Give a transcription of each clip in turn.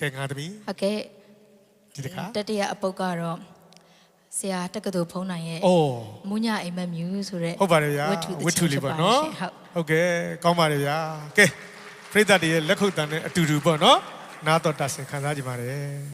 ကဲငါသမီး ဟုတ်ကဲ့ ဒီတခါ တတိယအပုတ်ကတော့ဆရာတက္ကသိုလ်ဖုံးနိုင်ရဲ့ အိုး မူညအိမ်မက်မြူဆိုတဲ့ ဟုတ်ပါတယ်ဗျာဝတ္ထုလေးပေါ့နော် ဟုတ်ကဲ့ကောင်းပါတယ်ဗျာကဲပရိသတ်တွေရဲ့လက်ခုပ်တန်နဲ့အတူတူပေါ့နော်နားတော်တဆင်ခံစားကြပါရစေ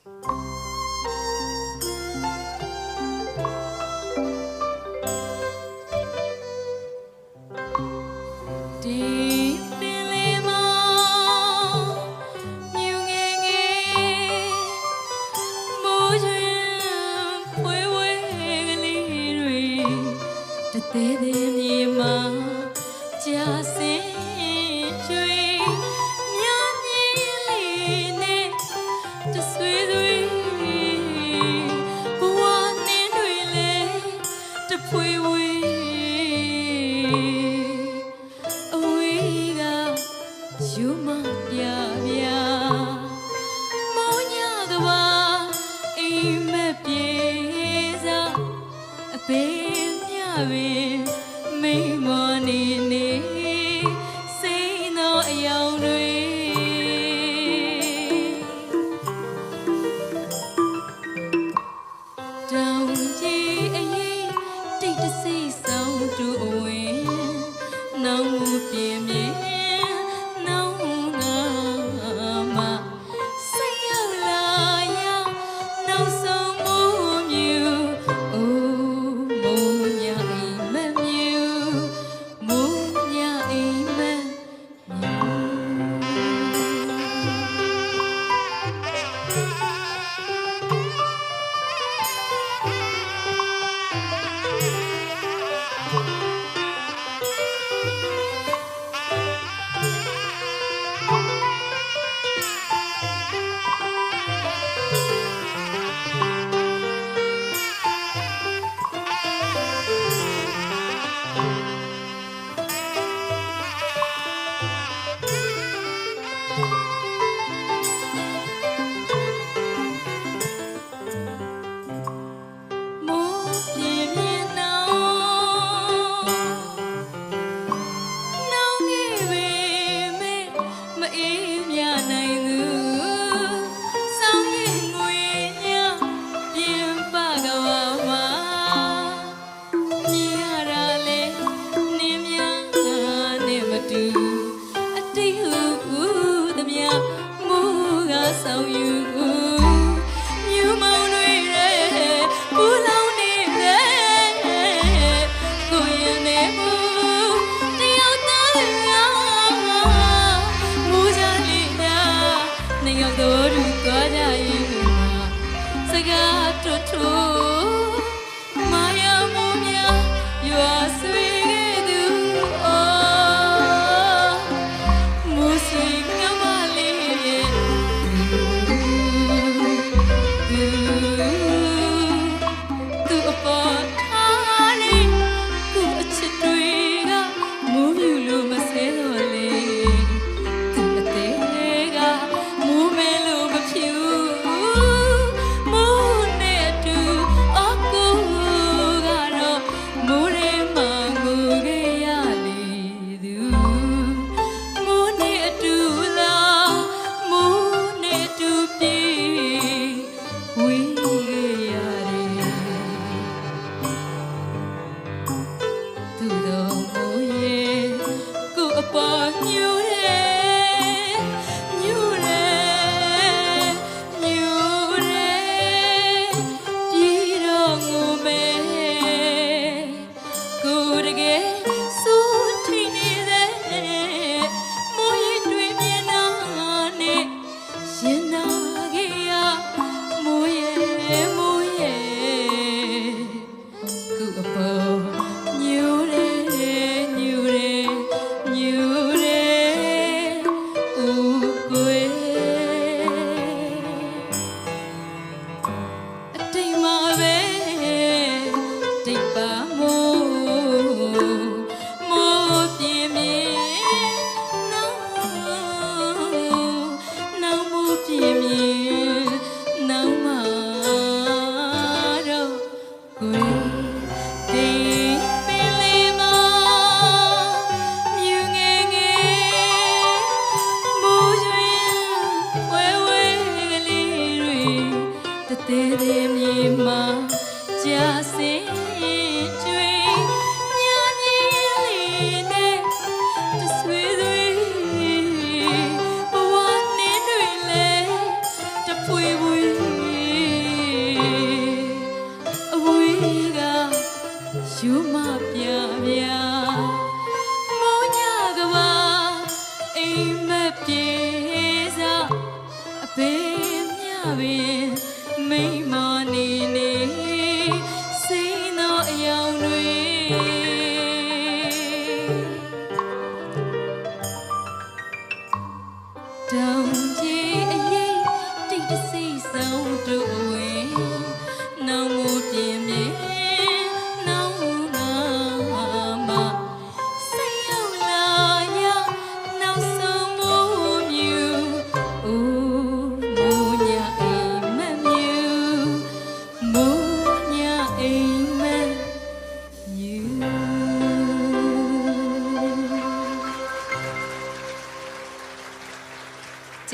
သေးသေးမြေမှာကြာစင်ကျွေမြာမြည်လေးနဲ့တဆွေဆွေဘဝနင်းတွေလေတဖွေဝေအဝေးကယူမပြပြမောညကဘာအိမ်မက်ပြေစားအပေးမိမနေနေစိတ်သောအယောင်တွေတောင်ကြီးအရေးတိတ်တဆိတ်ဆောင်တူအဝင်နောင်မှုပြင်းပြင်းနောင်ငါမစိတ်ရောက်လာရနောက်ဆုံးမှုမြူ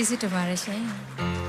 ကျေးဇူးတင်ပါတယ်ရှင်